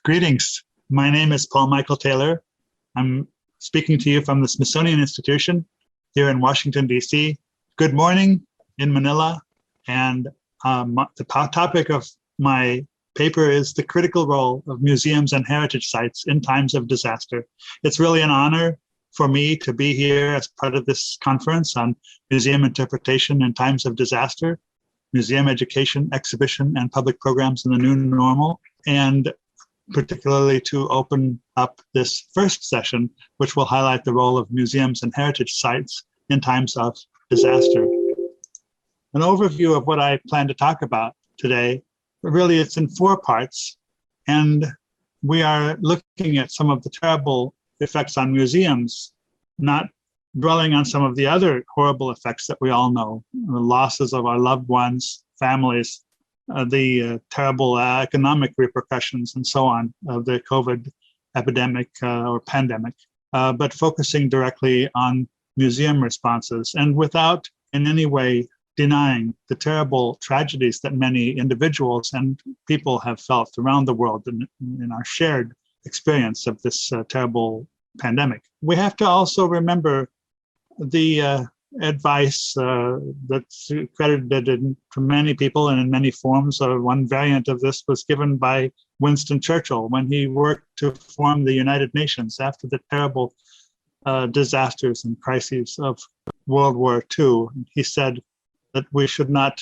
Greetings. My name is Paul Michael Taylor. I'm speaking to you from the Smithsonian Institution here in Washington, D.C. Good morning in Manila. And the topic of my paper is the critical role of museums and heritage sites in times of disaster. It's really an honor for me to be here as part of this conference on museum interpretation in times of disaster, museum education, exhibition, and public programs in the new normal, and particularly to open up this first session, which will highlight the role of museums and heritage sites in times of disaster. An overview of what I plan to talk about today, really it's in 4 parts, and we are looking at some of the terrible effects on museums, not dwelling on some of the other horrible effects that we all know, the losses of our loved ones, families, the terrible economic repercussions and so on of the COVID epidemic or pandemic, but focusing directly on museum responses and without in any way denying the terrible tragedies that many individuals and people have felt around the world in our shared experience of this terrible pandemic. We have to also remember the advice that's credited to many people and in many forms. One variant of this was given by Winston Churchill when he worked to form the United Nations after the terrible disasters and crises of World War II. He said that we should not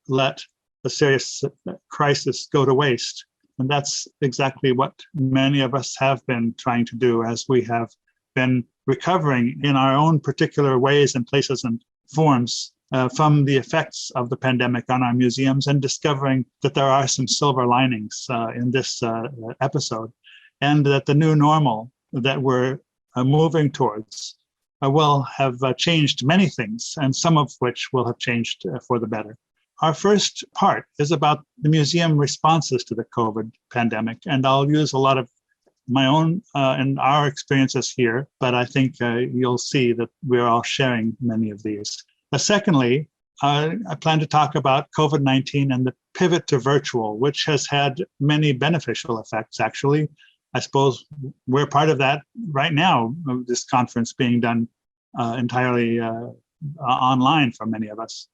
let a serious crisis go to waste. And that's exactly what many of us have been trying to do as we have been recovering in our own particular ways and places and forms from the effects of the pandemic on our museums, and discovering that there are some silver linings in this episode, and that the new normal that we're moving towards will have changed many things, and some of which will have changed for the better. Our first part is about the museum responses to the COVID pandemic, and I'll use a lot of my own and our experiences here, but I think you'll see that we're all sharing many of these. Secondly, I plan to talk about COVID-19 and the pivot to virtual, which has had many beneficial effects, actually. I suppose we're part of that right now, this conference being done entirely online for many of us.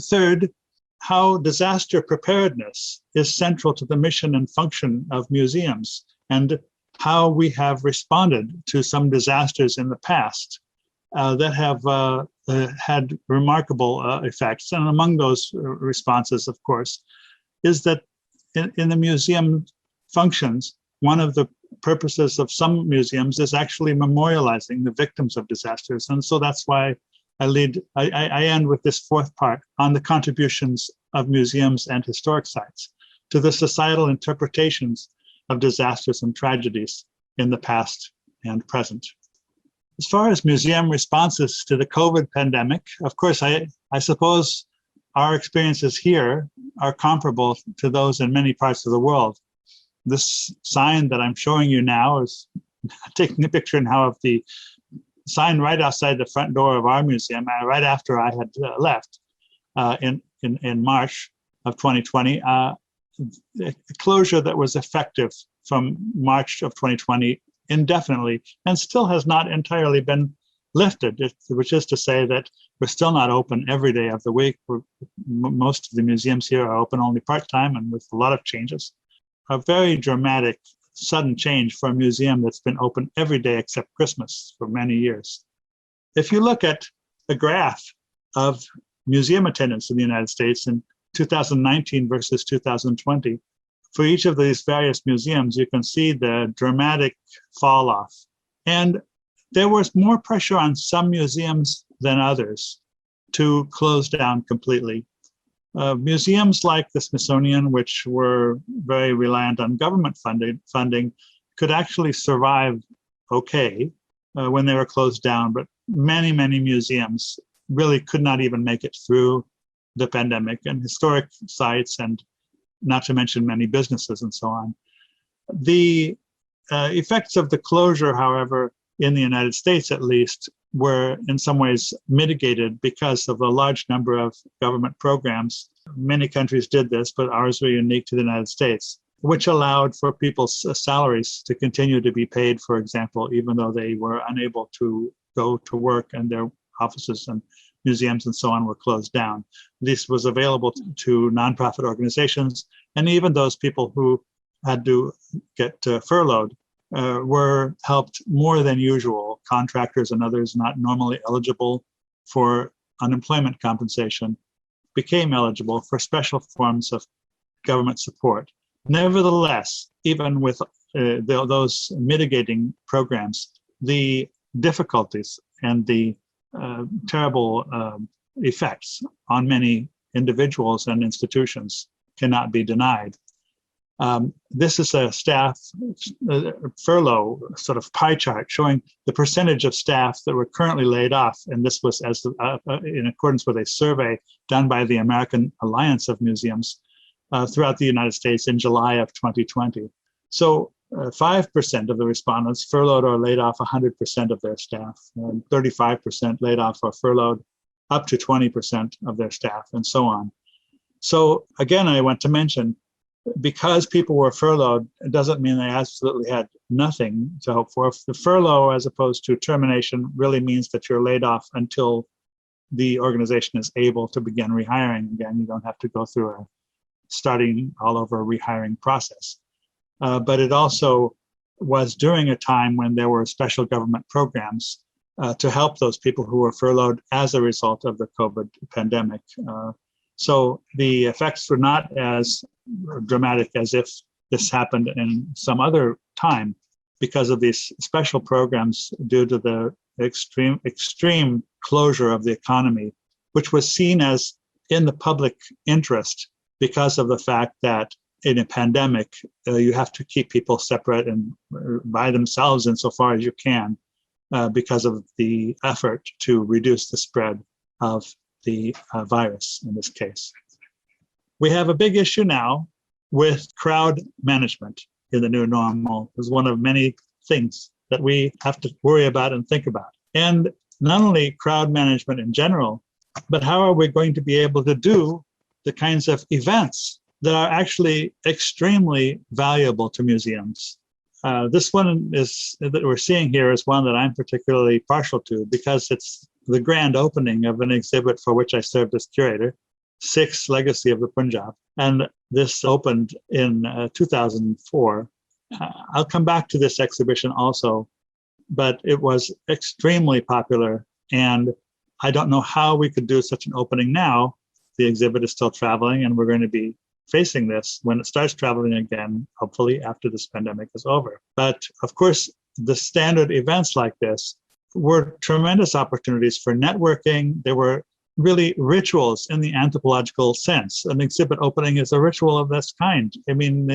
Third, how disaster preparedness is central to the mission and function of museums, and how we have responded to some disasters in the past that have had remarkable effects. And among those responses, of course, is that in the museum functions, one of the purposes of some museums is actually memorializing the victims of disasters. And so that's why I end with this 4th part on the contributions of museums and historic sites to the societal interpretations of disasters and tragedies in the past and present. As far as museum responses to the COVID pandemic, of course, I suppose our experiences here are comparable to those in many parts of the world. This sign that I'm showing you now is taking a picture now of the sign right outside the front door of our museum, right after I had left in March of 2020. A closure that was effective from March of 2020 indefinitely, and still has not entirely been lifted, which is to say that we're still not open every day of the week. Most of the museums here are open only part-time and with a lot of changes. A very dramatic, sudden change for a museum that's been open every day except Christmas for many years. If you look at the graph of museum attendance in the United States in 2019 versus 2020, for each of these various museums, you can see the dramatic fall off. And there was more pressure on some museums than others to close down completely. Museums like the Smithsonian, which were very reliant on government funding, could actually survive okay when they were closed down, but many, many museums really could not even make it through the pandemic, and historic sites, and not to mention many businesses and so on. The effects of the closure, however, in the United States at least, were in some ways mitigated because of a large number of government programs. Many countries did this, but ours were unique to the United States. which allowed for people's salaries to continue to be paid, for example, even though they were unable to go to work and their offices and museums and so on were closed down. This was available to nonprofit organizations, and even those people who had to get furloughed were helped more than usual. Contractors and others not normally eligible for unemployment compensation became eligible for special forms of government support. Nevertheless, even with those mitigating programs, the difficulties and the terrible effects on many individuals and institutions cannot be denied. This is a staff furlough sort of pie chart showing the percentage of staff that were currently laid off, and this was in accordance with a survey done by the American Alliance of Museums throughout the United States in July of 2020. So 5% of the respondents furloughed or laid off 100% of their staff, and 35% laid off or furloughed up to 20% of their staff, and so on. So again, I want to mention, because people were furloughed, it doesn't mean they absolutely had nothing to hope for. The furlough, as opposed to termination, really means that you're laid off until the organization is able to begin rehiring again. You don't have to go through a starting all over rehiring process. But it also was during a time when there were special government programs to help those people who were furloughed as a result of the COVID pandemic. So the effects were not as dramatic as if this happened in some other time, because of these special programs due to the extreme closure of the economy, which was seen as in the public interest because of the fact that in a pandemic, you have to keep people separate and by themselves insofar as you can, because of the effort to reduce the spread of the virus in this case. We have a big issue now with crowd management in the new normal. Is one of many things that we have to worry about and think about. And not only crowd management in general, but how are we going to be able to do the kinds of events that are actually extremely valuable to museums. This one that we're seeing here is one that I'm particularly partial to, because it's the grand opening of an exhibit for which I served as curator, Sikh's Legacy of the Punjab. And this opened in 2004. I'll come back to this exhibition also, but it was extremely popular. And I don't know how we could do such an opening now. The exhibit is still traveling, and we're going to be facing this when it starts traveling again, hopefully after this pandemic is over. But of course, the standard events like this were tremendous opportunities for networking. There were really rituals in the anthropological sense. An exhibit opening is a ritual of this kind. I mean,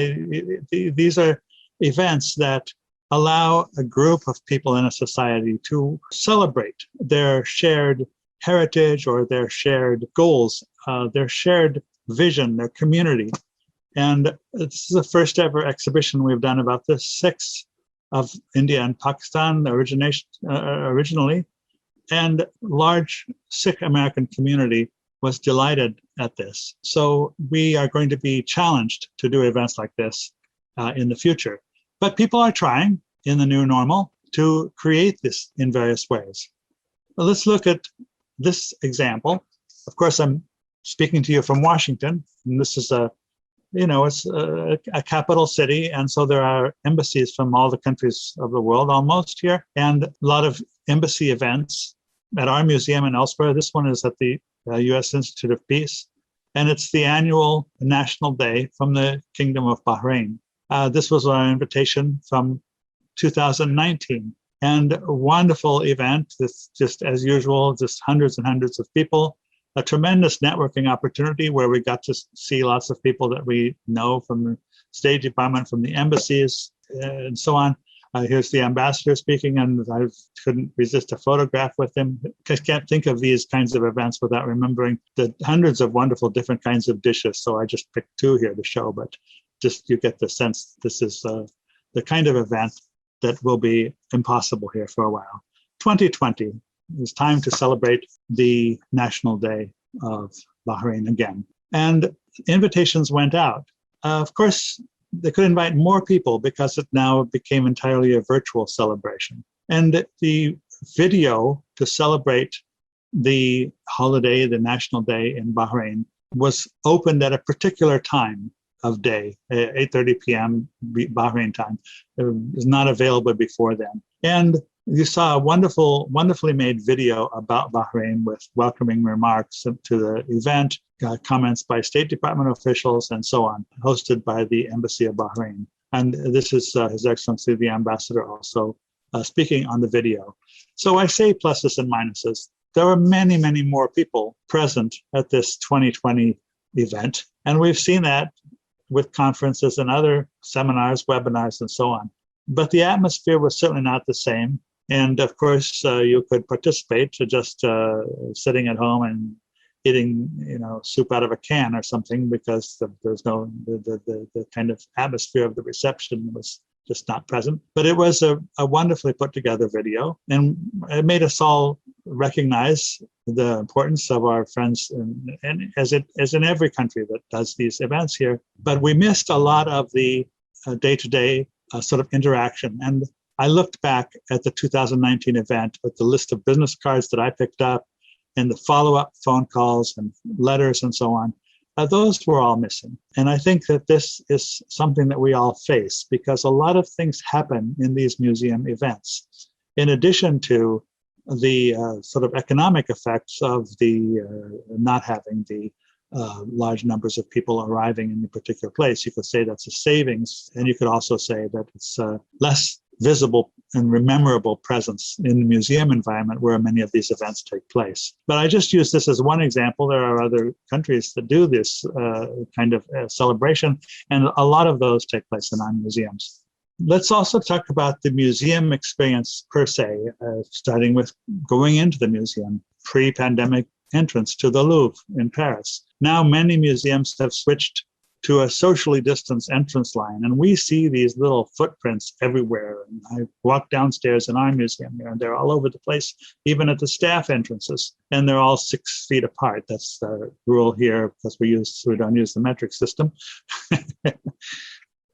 these are events that allow a group of people in a society to celebrate their shared heritage or their shared goals, their shared vision, their community. And this is the first ever exhibition we've done about the Sikhs of India and Pakistan originally. And large Sikh American community was delighted at this. So we are going to be challenged to do events like this in the future. But people are trying in the new normal to create this in various ways. Well, let's look at this example. Of course, I'm speaking to you from Washington, and this is it's a capital city, and so there are embassies from all the countries of the world almost here, and a lot of embassy events at our museum and elsewhere. This one is at the U.S. Institute of Peace, and it's the annual National Day from the Kingdom of Bahrain. This was our invitation from 2019, and a wonderful event. This, just as usual, just hundreds and hundreds of people. A tremendous networking opportunity where we got to see lots of people that we know from the State Department, from the embassies, and so on. Here's the ambassador speaking, and I couldn't resist a photograph with him. I can't think of these kinds of events without remembering the hundreds of wonderful different kinds of dishes. So I just picked two here to show, but just you get the sense this is the kind of event that will be impossible here for a while. 2020. It's time to celebrate the National Day of Bahrain again. And invitations went out. Of course, they could invite more people because it now became entirely a virtual celebration. And the video to celebrate the holiday, the National Day in Bahrain, was opened at a particular time of day, 8:30 p.m. Bahrain time. It was not available before then. And you saw a wonderfully made video about Bahrain with welcoming remarks to the event, comments by State Department officials, and so on, hosted by the Embassy of Bahrain. And this is His Excellency the Ambassador also speaking on the video. So I say pluses and minuses. There were many, many more people present at this 2020 event. And we've seen that with conferences and other seminars, webinars, and so on. But the atmosphere was certainly not the same. And of course, you could participate to just sitting at home and eating, soup out of a can or something, because there's no, the kind of atmosphere of the reception was just not present. But it was a wonderfully put together video, and it made us all recognize the importance of our friends, and as in every country that does these events here. But we missed a lot of the day-to-day sort of interaction. And I looked back at the 2019 event at the list of business cards that I picked up and the follow-up phone calls and letters and so on. Those were all missing. And I think that this is something that we all face, because a lot of things happen in these museum events. In addition to the sort of economic effects of the not having the large numbers of people arriving in a particular place, you could say that's a savings. And you could also say that it's less visible and memorable presence in the museum environment where many of these events take place. But I just use this as one example. There are other countries that do this kind of celebration, and a lot of those take place in our museums. Let's also talk about the museum experience per se, starting with going into the museum, pre-pandemic entrance to the Louvre in Paris. Now many museums have switched to a socially distanced entrance line. And we see these little footprints everywhere. And I walk downstairs in our museum here, and they're all over the place, even at the staff entrances. And they're all 6 feet apart. That's the rule here, because we don't use the metric system.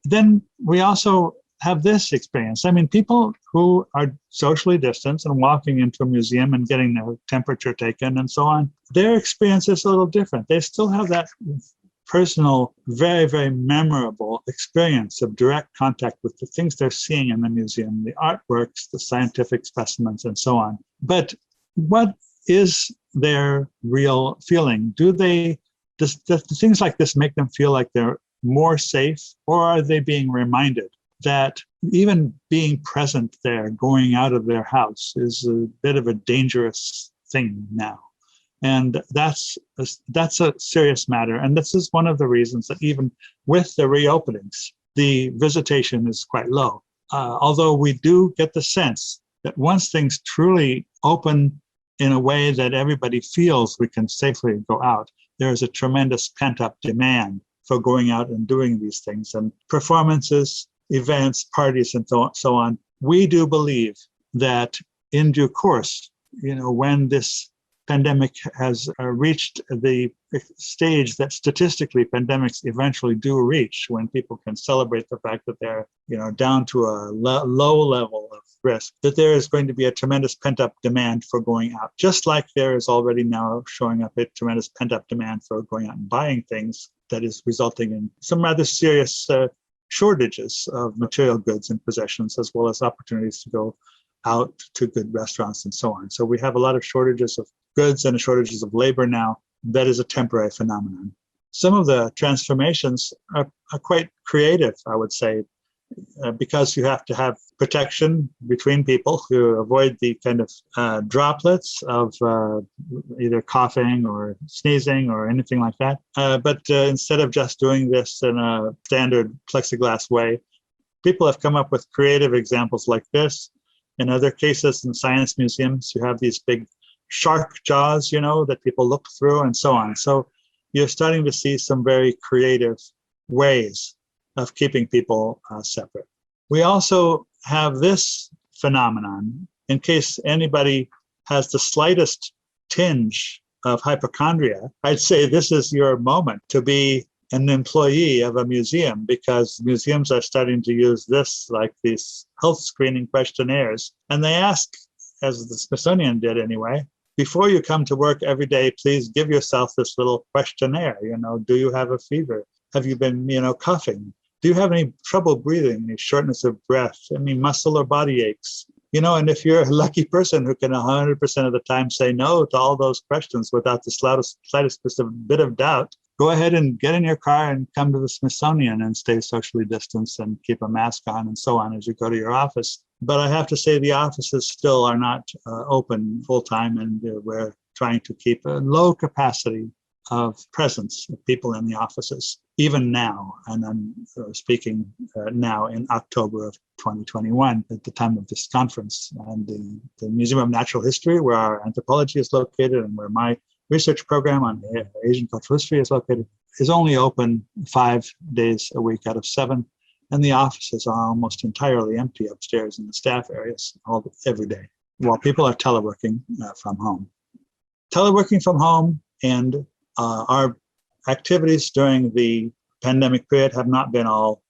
Then we also have this experience. I mean, people who are socially distanced and walking into a museum and getting their temperature taken and so on, their experience is a little different. They still have that personal, very, very memorable experience of direct contact with the things they're seeing in the museum, the artworks, the scientific specimens, and so on. But what is their real feeling? Does things like this make them feel like they're more safe, or are they being reminded that even being present there, going out of their house, is a bit of a dangerous thing now? And that's a serious matter. And this is one of the reasons that even with the reopenings, the visitation is quite low. Although we do get the sense that once things truly open in a way that everybody feels we can safely go out, there is a tremendous pent-up demand for going out and doing these things, and performances, events, parties, and so on. We do believe that in due course, when this pandemic has reached the stage that statistically pandemics eventually do reach, when people can celebrate the fact that they're down to a low level of risk, that there is going to be a tremendous pent-up demand for going out, just like there is already now showing up a tremendous pent-up demand for going out and buying things that is resulting in some rather serious shortages of material goods and possessions, as well as opportunities to go out to good restaurants and so on. So we have a lot of shortages of goods and shortages of labor now. That is a temporary phenomenon. Some of the transformations are quite creative, I would say, because you have to have protection between people to avoid the kind of droplets of either coughing or sneezing or anything like that. But instead of just doing this in a standard plexiglass way, people have come up with creative examples like this. In other cases, in science museums, you have these big shark jaws, that people look through and so on. So you're starting to see some very creative ways of keeping people separate. We also have this phenomenon, in case anybody has the slightest tinge of hypochondria, I'd say this is your moment to be an employee of a museum, because museums are starting to use this, like these health screening questionnaires. And they ask, as the Smithsonian did anyway, before you come to work every day, please give yourself this little questionnaire. Do you have a fever? Have you been, coughing? Do you have any trouble breathing, any shortness of breath, any muscle or body aches? And if you're a lucky person who can 100% of the time say no to all those questions without the slightest bit of doubt, go ahead and get in your car and come to the Smithsonian and stay socially distanced and keep a mask on and so on as you go to your office. But I have to say the offices still are not open full time, and we're trying to keep a low capacity of presence of people in the offices, even now. And I'm speaking now in October of 2021 at the time of this conference. And the Museum of Natural History, where our anthropology is located and where my research program on Asian cultural history is located, is only open 5 days a week out of 7. And the offices are almost entirely empty upstairs in the staff areas every day, while people are teleworking from home. Teleworking from home and our activities during the pandemic period have not been all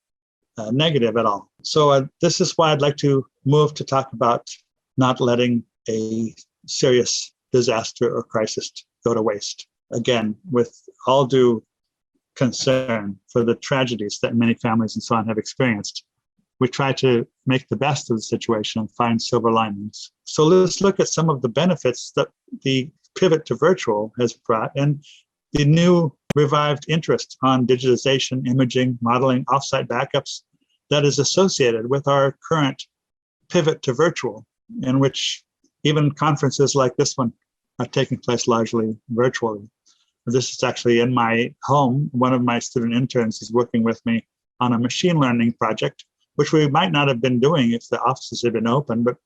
negative at all. So this is why I'd like to move to talk about not letting a serious disaster or crisis go to waste. Again, with all due concern for the tragedies that many families and so on have experienced, we try to make the best of the situation and find silver linings. So let's look at some of the benefits that the pivot to virtual has brought, and the new revived interest on digitization, imaging, modeling, offsite backups that is associated with our current pivot to virtual, in which even conferences like this one are taking place largely virtually. This is actually in my home. One of my student interns is working with me on a machine learning project, which we might not have been doing if the offices had been open, but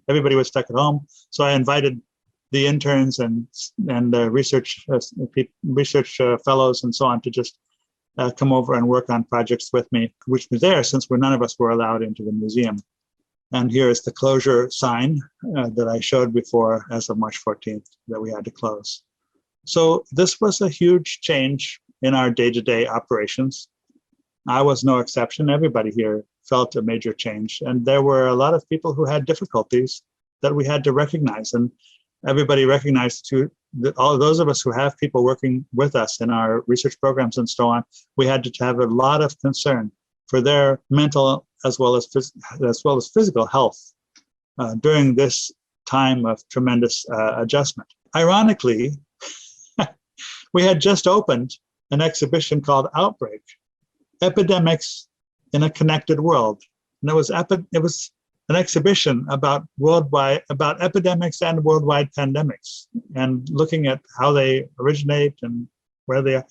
everybody was stuck at home. So I invited the interns and research fellows and so on to just come over and work on projects with me, which was there since none of us were allowed into the museum. And here is the closure sign that I showed before as of March 14th that we had to close. So this was a huge change in our day-to-day operations. I was no exception. Everybody here felt a major change. And there were a lot of people who had difficulties that we had to recognize. And everybody recognized too that all of those of us who have people working with us in our research programs and so on, we had to have a lot of concern for their mental as well as physical health during this time of tremendous adjustment. Ironically, we had just opened an exhibition called Outbreak: Epidemics in a Connected World. And it was an exhibition about epidemics and worldwide pandemics, and looking at how they originate and where they are.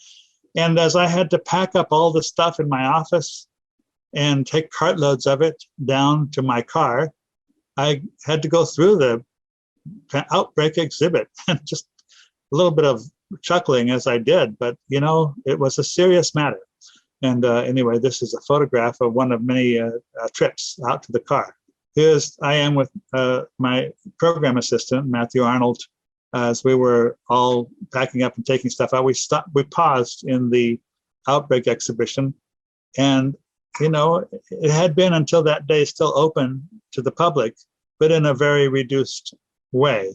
And as I had to pack up all the stuff in my office and take cartloads of it down to my car, I had to go through the Outbreak exhibit, and just a little bit of chuckling as I did, but it was a serious matter. And anyway, this is a photograph of one of many trips out to the car. I am with my program assistant, Matthew Arnold. As we were all packing up and taking stuff out, we paused in the Outbreak exhibition, and it had been until that day still open to the public, but in a very reduced way,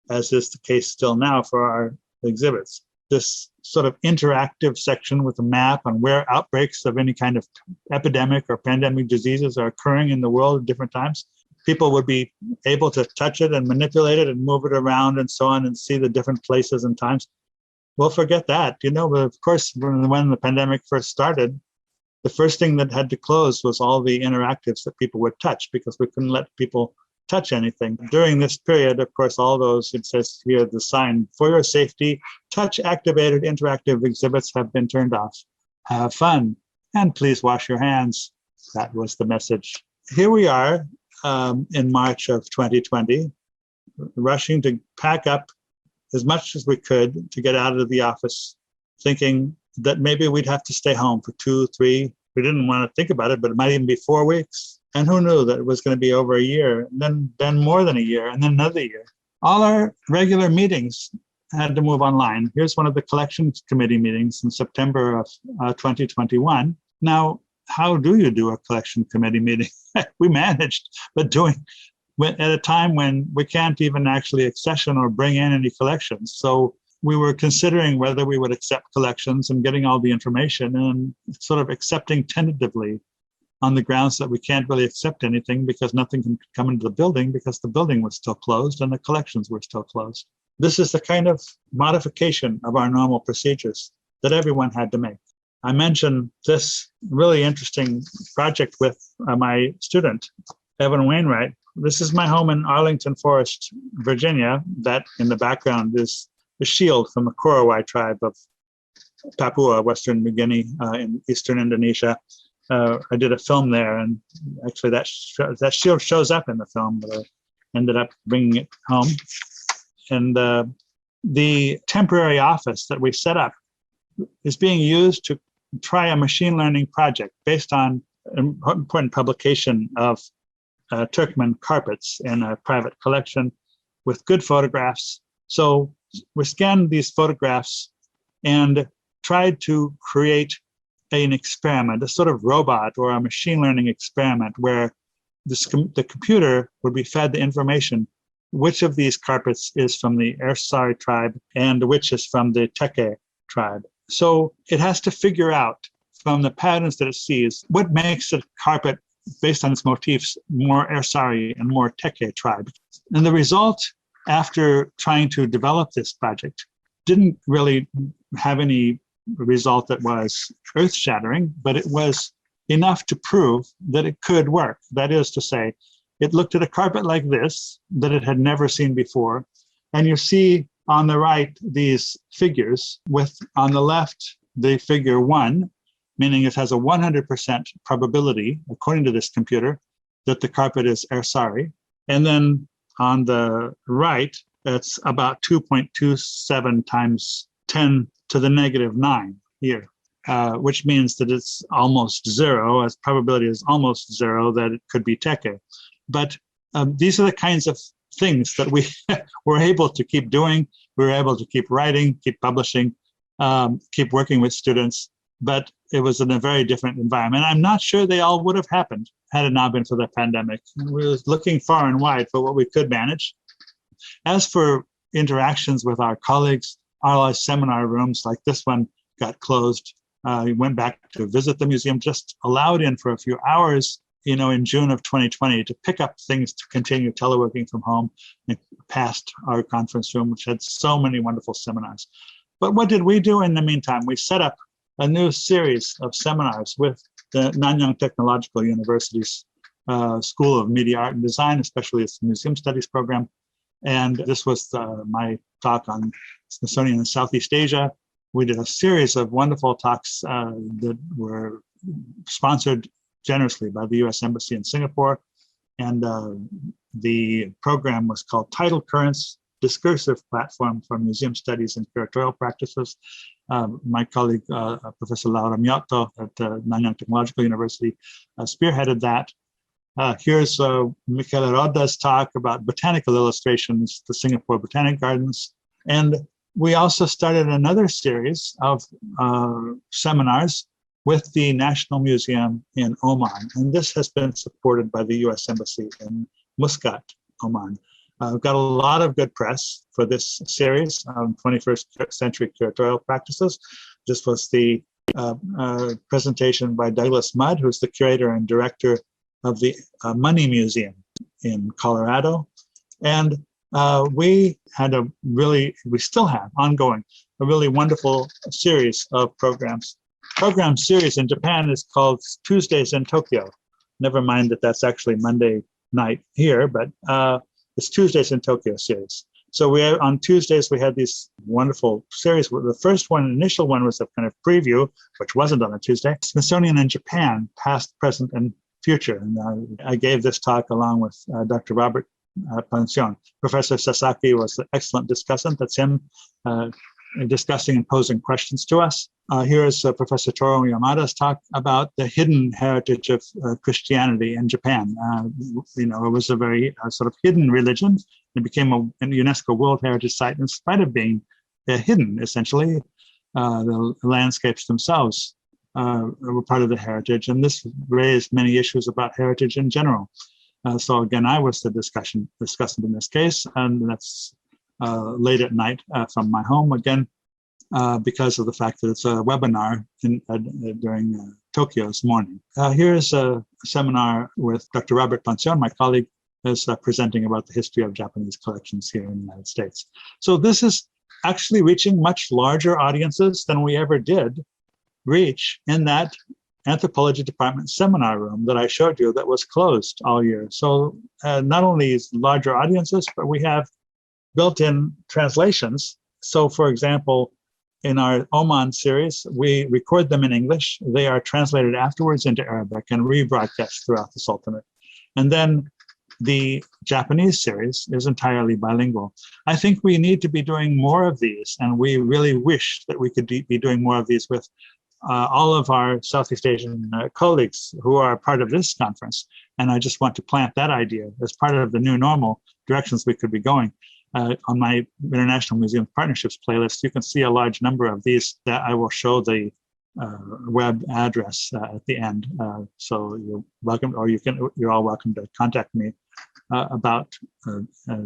as is the case still now for our exhibits. This sort of interactive section with a map on where outbreaks of any kind of epidemic or pandemic diseases are occurring in the world at different times. People would be able to touch it and manipulate it and move it around and so on and see the different places and times. Well, forget that. Of course, when the pandemic first started, the first thing that had to close was all the interactives that people would touch, because we couldn't let people touch anything. During this period, of course, all those, it says here, the sign, for your safety, touch-activated interactive exhibits have been turned off. Have fun, and please wash your hands. That was the message. Here we are in March of 2020, rushing to pack up as much as we could to get out of the office, thinking that maybe we'd have to stay home for 2, 3, we didn't want to think about it, but it might even be 4 weeks. And who knew that it was going to be over a year, and then more than a year, and then another year. All our regular meetings had to move online. Here's one of the collections committee meetings in September of 2021. Now, how do you do a collection committee meeting? We managed, but at a time when we can't even actually accession or bring in any collections. So we were considering whether we would accept collections and getting all the information and sort of accepting tentatively on the grounds that we can't really accept anything because nothing can come into the building because the building was still closed and the collections were still closed. This is the kind of modification of our normal procedures that everyone had to make. I mentioned this really interesting project with my student, Evan Wainwright. This is my home in Arlington Forest, Virginia. That in the background is the shield from the Korowai tribe of Papua, Western New Guinea, in eastern Indonesia. I did a film there, and actually that shield shows up in the film, but I ended up bringing it home. And the temporary office that we set up is being used to try a machine learning project based on an important publication of Turkmen carpets in a private collection with good photographs. So we scanned these photographs and tried to create an experiment, a sort of robot or a machine learning experiment where the computer would be fed the information which of these carpets is from the Ersari tribe and which is from the Teke tribe. So it has to figure out from the patterns that it sees what makes a carpet based on its motifs more Ersari and more Teke tribe. And the result after trying to develop this project didn't really have any result that was earth-shattering, but it was enough to prove that it could work. That is to say, it looked at a carpet like this that it had never seen before. And you see on the right these figures with, on the left, the figure 1, meaning it has a 100% probability, according to this computer, that the carpet is Ersari. And then on the right, it's about 2.27 times 10 to the negative 9 here, which means that it's almost zero, as probability is almost zero, that it could be Teke. But these are the kinds of things that we were able to keep doing. We were able to keep writing, keep publishing, keep working with students, but it was in a very different environment. I'm not sure they all would have happened had it not been for the pandemic. We were looking far and wide for what we could manage. As for interactions with our colleagues, our seminar rooms like this one got closed. We went back to visit the museum, just allowed in for a few hours, in June of 2020 to pick up things to continue teleworking from home and past our conference room, which had so many wonderful seminars. But what did we do in the meantime? We set up a new series of seminars with the Nanyang Technological University's School of Media Art and Design, especially its Museum Studies program. And this was my talk on Smithsonian in Southeast Asia. We did a series of wonderful talks that were sponsored generously by the U.S. Embassy in Singapore. And the program was called Tidal Currents, Discursive Platform for Museum Studies and Curatorial Practices. My colleague, Professor Laura Miotto at Nanyang Technological University, spearheaded that. Here's Michele Roda's talk about botanical illustrations, the Singapore Botanic Gardens. And we also started another series of seminars with the National Museum in Oman. And this has been supported by the U.S. Embassy in Muscat, Oman. We've got a lot of good press for this series on 21st century curatorial practices. This was the presentation by Douglas Mudd, who's the curator and director of the Money Museum in Colorado. And we still have ongoing, a really wonderful series of programs. Program series in Japan is called Tuesdays in Tokyo. Never mind that that's actually Monday night here, but it's Tuesdays in Tokyo series. So on Tuesdays, we had these wonderful series. The first one, initial one, was a kind of preview, which wasn't on a Tuesday. Smithsonian in Japan, past, present, and future. And I gave this talk along with Dr. Robert Pancion. Professor Sasaki was an excellent discussant. That's him discussing and posing questions to us. Here's Professor Toru Yamada's talk about the hidden heritage of Christianity in Japan. It was a very sort of hidden religion. It became a UNESCO World Heritage Site in spite of being hidden, essentially. The landscapes themselves were part of the heritage, and this raised many issues about heritage in general. So again, I was the discussant in this case, and that's late at night from my home again, because of the fact that it's a webinar during Tokyo's morning. Here's a seminar with Dr. Robert Pancion, my colleague, is presenting about the history of Japanese collections here in the United States. So this is actually reaching much larger audiences than we ever did reach in that anthropology department seminar room that I showed you that was closed all year. So not only is larger audiences, but we have built-in translations. So for example, in our Oman series, we record them in English. They are translated afterwards into Arabic and rebroadcast throughout the Sultanate. And then the Japanese series is entirely bilingual. I think we need to be doing more of these, and we really wish that we could be doing more of these with all of our Southeast Asian colleagues who are part of this conference. And I just want to plant that idea as part of the new normal directions we could be going. On my International Museum Partnerships playlist, you can see a large number of these that I will show the web address at the end. So you're welcome, or you're all welcome to contact me about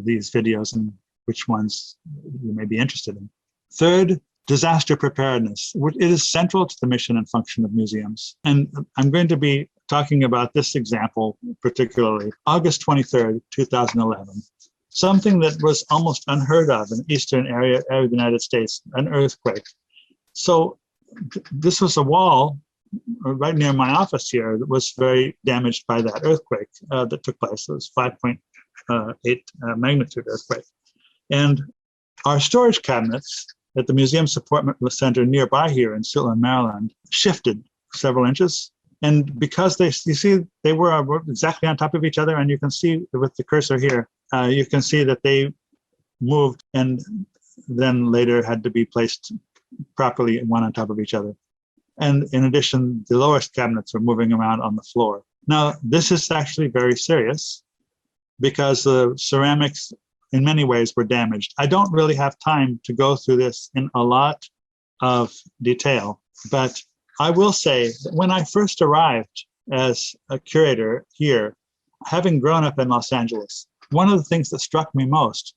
these videos and which ones you may be interested in. Third, disaster preparedness. It is central to the mission and function of museums. And I'm going to be talking about this example particularly. August 23rd, 2011. Something that was almost unheard of in the eastern area of the United States, an earthquake. So this was a wall right near my office here that was very damaged by that earthquake that took place. It was 5.8 magnitude earthquake. And our storage cabinets at the Museum Support Center nearby here in Suitland, Maryland, shifted several inches. And because you see, they were exactly on top of each other, and you can see with the cursor here, you can see that they moved and then later had to be placed properly one on top of each other. And in addition, the lowest cabinets were moving around on the floor. Now, this is actually very serious because the ceramics in many ways were damaged. I don't really have time to go through this in a lot of detail, but I will say that when I first arrived as a curator here, having grown up in Los Angeles, one of the things that struck me most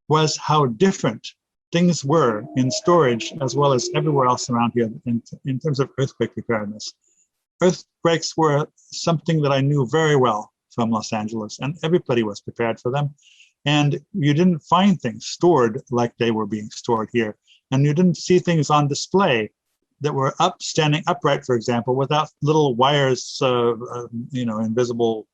was how different things were in storage as well as everywhere else around here in terms of earthquake preparedness. Earthquakes were something that I knew very well from Los Angeles, and everybody was prepared for them. And you didn't find things stored like they were being stored here. And you didn't see things on display that were standing upright, for example, without little wires, invisible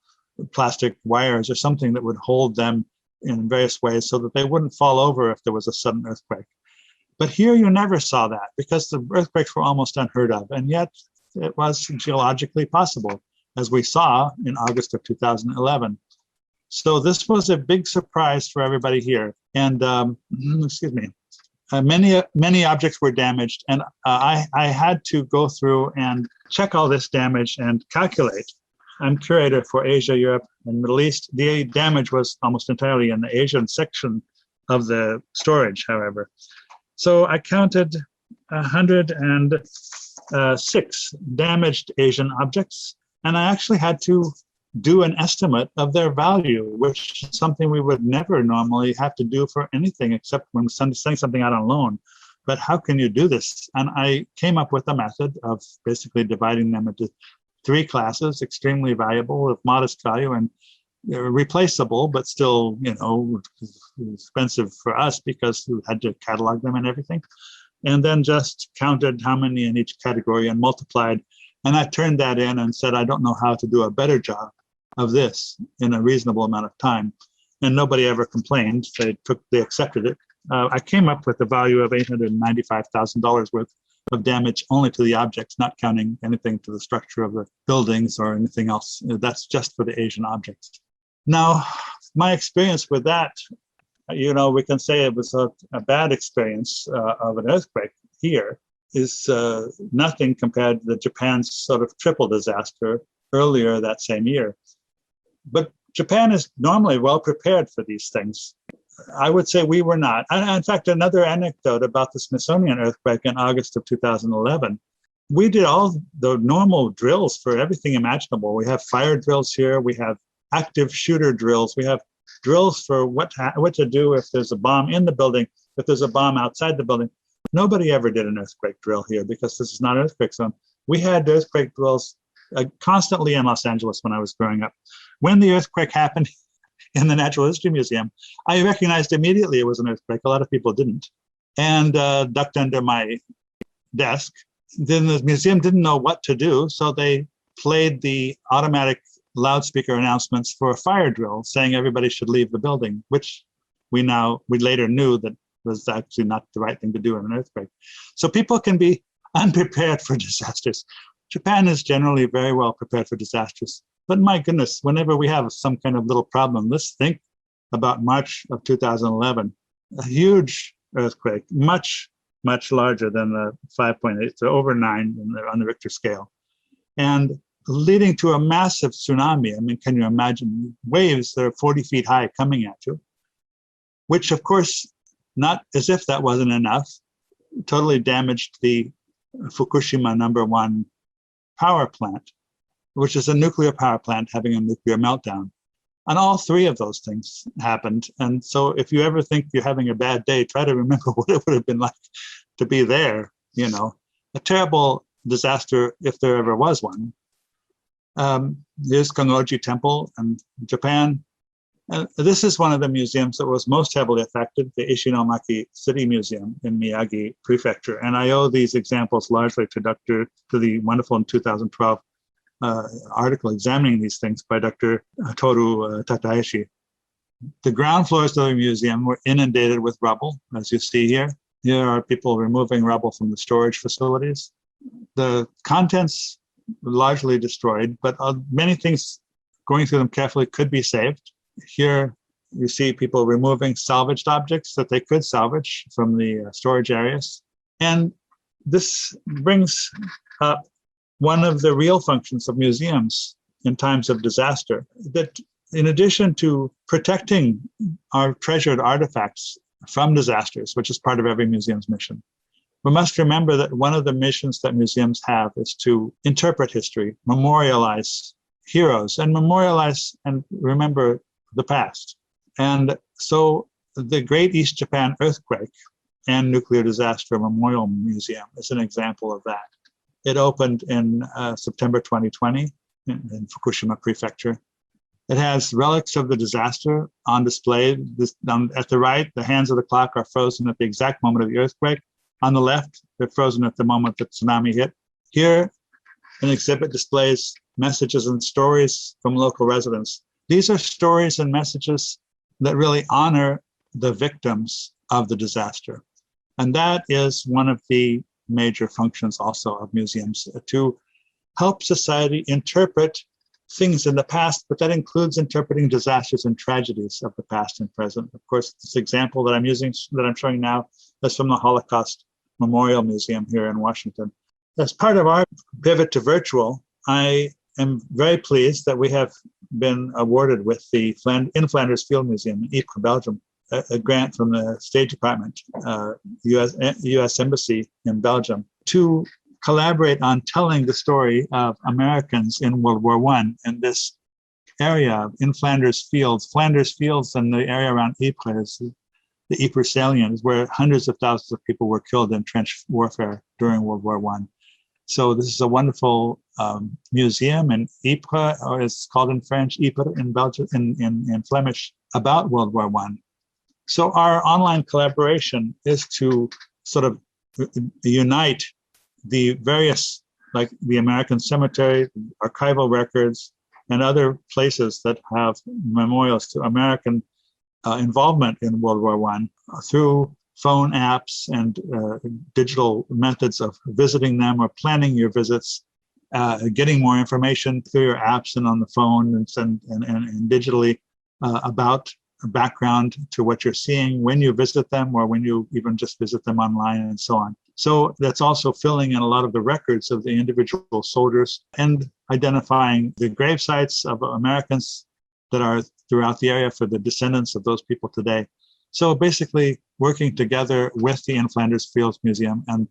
plastic wires or something that would hold them in various ways so that they wouldn't fall over if there was a sudden earthquake. But here you never saw that because the earthquakes were almost unheard of. And yet it was geologically possible, as we saw in August of 2011. So this was a big surprise for everybody here. And many objects were damaged, and I had to go through and check all this damage and calculate. I'm curator for Asia, Europe, and Middle East. The damage was almost entirely in the Asian section of the storage, however. So I counted 106 damaged Asian objects, and I actually had to do an estimate of their value, which is something we would never normally have to do for anything except when sending something out on loan. But how can you do this? And I came up with a method of basically dividing them into 3 classes: extremely valuable, of modest value, and replaceable, but still, expensive for us because we had to catalog them and everything. And then just counted how many in each category and multiplied. And I turned that in and said, I don't know how to do a better job of this in a reasonable amount of time. And nobody ever complained. They accepted it. I came up with a value of $895,000 worth of damage only to the objects, not counting anything to the structure of the buildings or anything else. That's just for the Asian objects. Now, my experience with that, we can say it was a bad experience of an earthquake here, is nothing compared to Japan's sort of triple disaster earlier that same year. But Japan is normally well prepared for these things. I would say we were not. In fact, another anecdote about the Smithsonian earthquake in August of 2011, we did all the normal drills for everything imaginable. We have fire drills here. We have active shooter drills. We have drills for what to do if there's a bomb in the building, if there's a bomb outside the building. Nobody ever did an earthquake drill here because this is not an earthquake zone. We had earthquake drills constantly in Los Angeles when I was growing up. When the earthquake happened in the Natural History Museum, I recognized immediately it was an earthquake. A lot of people didn't, and ducked under my desk. Then the museum didn't know what to do, so they played the automatic loudspeaker announcements for a fire drill saying everybody should leave the building, which we later knew that was actually not the right thing to do in an earthquake. So people can be unprepared for disasters. Japan is generally very well prepared for disasters. But my goodness, whenever we have some kind of little problem, let's think about March of 2011, a huge earthquake, much larger than the 5.8, so over 9 on the Richter scale, and leading to a massive tsunami. I mean, can you imagine waves that are 40 feet high coming at you, which of course, not as if that wasn't enough, totally damaged the Fukushima #1 power plant, which is a nuclear power plant having a nuclear meltdown. And all three of those things happened. And so if you ever think you're having a bad day, try to remember what it would have been like to be there, a terrible disaster if there ever was one. There's Kangoji Temple in Japan. This is one of the museums that was most heavily affected, the Ishinomaki City Museum in Miyagi Prefecture. And I owe these examples largely to the wonderful in 2012 article examining these things by Dr. Toru Takahashi. The ground floors of the museum were inundated with rubble, as you see here. Here are people removing rubble from the storage facilities. The contents were largely destroyed, but many things, going through them carefully, could be saved. Here you see people removing salvaged objects that they could salvage from the storage areas. And this brings up one of the real functions of museums in times of disaster, that in addition to protecting our treasured artifacts from disasters, which is part of every museum's mission, we must remember that one of the missions that museums have is to interpret history, memorialize heroes, and memorialize and remember the past. And so the Great East Japan Earthquake and Nuclear Disaster Memorial Museum is an example of that. It opened in September 2020 in Fukushima Prefecture. It has relics of the disaster on display. At the right, the hands of the clock are frozen at the exact moment of the earthquake. On the left, they're frozen at the moment that tsunami hit. Here, an exhibit displays messages and stories from local residents. These are stories and messages that really honor the victims of the disaster. And that is one of the major functions also of museums, to help society interpret things in the past, but that includes interpreting disasters and tragedies of the past and present. Of course, this example that I'm showing now is from the Holocaust Memorial Museum here in Washington. As part of our pivot to virtual, I am very pleased that we have been awarded with the in Flanders Field Museum in Ypres, Belgium, a grant from the State Department, U.S. Embassy in Belgium, to collaborate on telling the story of Americans in World War I in this area in Flanders Fields. Flanders Fields and the area around Ypres, the Ypres salient, is where hundreds of thousands of people were killed in trench warfare during World War I. So this is a wonderful museum in Ypres, or it's called in French, Ypres in Belgium, in Flemish, about World War I. So our online collaboration is to sort of unite the various, like the American Cemetery, archival records, and other places that have memorials to American involvement in World War I through phone apps and digital methods of visiting them or planning your visits, getting more information through your apps and on the phone and digitally about background to what you're seeing when you visit them or when you even just visit them online and so on. So that's also filling in a lot of the records of the individual soldiers and identifying the grave sites of Americans that are throughout the area for the descendants of those people today. So basically working together with the In Flanders Fields Museum and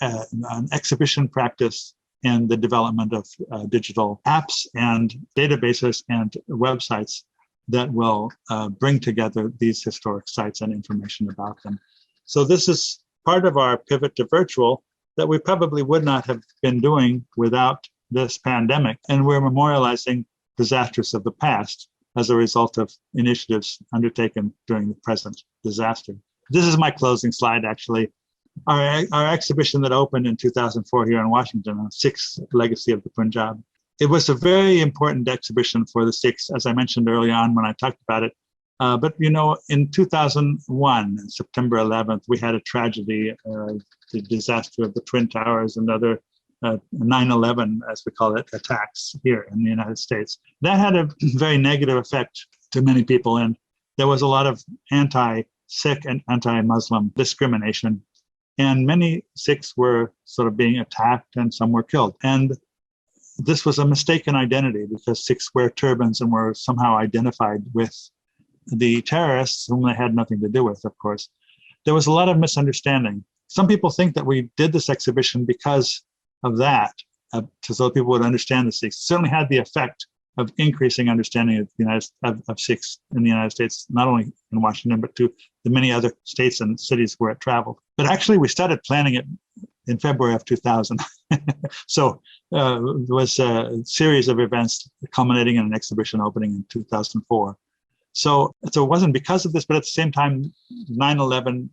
an exhibition practice and the development of digital apps and databases and websites that will bring together these historic sites and information about them. So this is part of our pivot to virtual that we probably would not have been doing without this pandemic. And we're memorializing disasters of the past as a result of initiatives undertaken during the present disaster. This is my closing slide, actually. Our exhibition that opened in 2004 here in Washington on Sikhs, Legacy of the Punjab. It was a very important exhibition for the Sikhs, as I mentioned early on when I talked about it. But you know, in 2001, September 11th, we had a tragedy, the disaster of the Twin Towers and other 9/11, as we call it, attacks here in the United States. That had a very negative effect to many people, and there was a lot of anti-Sikh and anti-Muslim discrimination. And many Sikhs were sort of being attacked and some were killed. And this was a mistaken identity because Sikhs wear turbans and were somehow identified with the terrorists, whom they had nothing to do with, of course. There was a lot of misunderstanding. Some people think that we did this exhibition because of that, so people would understand the Sikhs. It certainly had the effect of increasing understanding of Sikhs in the United States, not only in Washington, but to the many other states and cities where it traveled. But actually, we started planning it in February of 2000. So there was a series of events culminating in an exhibition opening in 2004. So it wasn't because of this, but at the same time, 9/11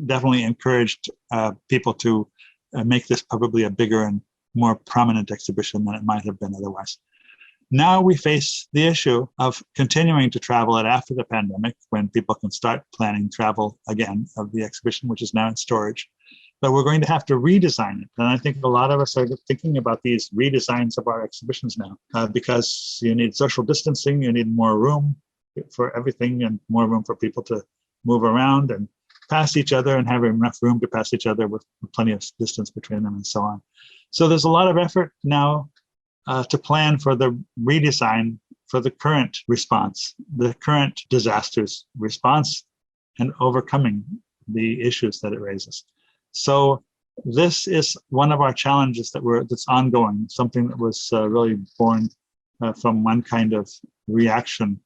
definitely encouraged people to make this probably a bigger and more prominent exhibition than it might have been otherwise. Now we face the issue of continuing to travel it after the pandemic, when people can start planning travel again of the exhibition, which is now in storage. But we're going to have to redesign it. And I think a lot of us are thinking about these redesigns of our exhibitions now, because you need social distancing, you need more room for everything and more room for people to move around and pass each other and have enough room to pass each other with plenty of distance between them and so on. So there's a lot of effort now to plan for the redesign for the current response, the current disasters response, and overcoming the issues that it raises. So this is one of our challenges that's ongoing, something that was really born from one kind of reaction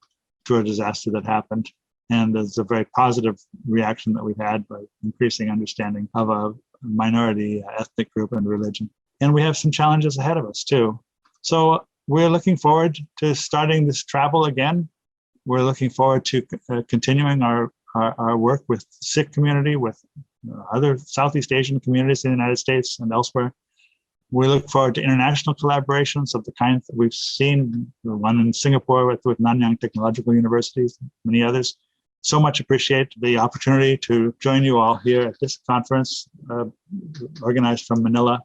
to a disaster that happened. And there's a very positive reaction that we've had by increasing understanding of a minority ethnic group and religion. And we have some challenges ahead of us too. So we're looking forward to starting this travel again. We're looking forward to continuing our work with the Sikh community, with other Southeast Asian communities in the United States and elsewhere. We look forward to international collaborations of the kind that we've seen, the one in Singapore with Nanyang Technological Universities, many others. So much appreciate the opportunity to join you all here at this conference organized from Manila.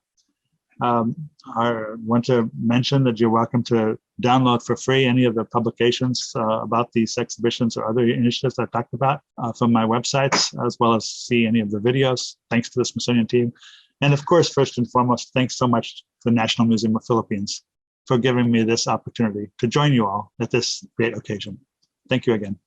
I want to mention that you're welcome to download for free any of the publications about these exhibitions or other initiatives I've talked about from my websites, as well as see any of the videos. Thanks to the Smithsonian team. And of course, first and foremost, thanks so much to the National Museum of Philippines for giving me this opportunity to join you all at this great occasion. Thank you again.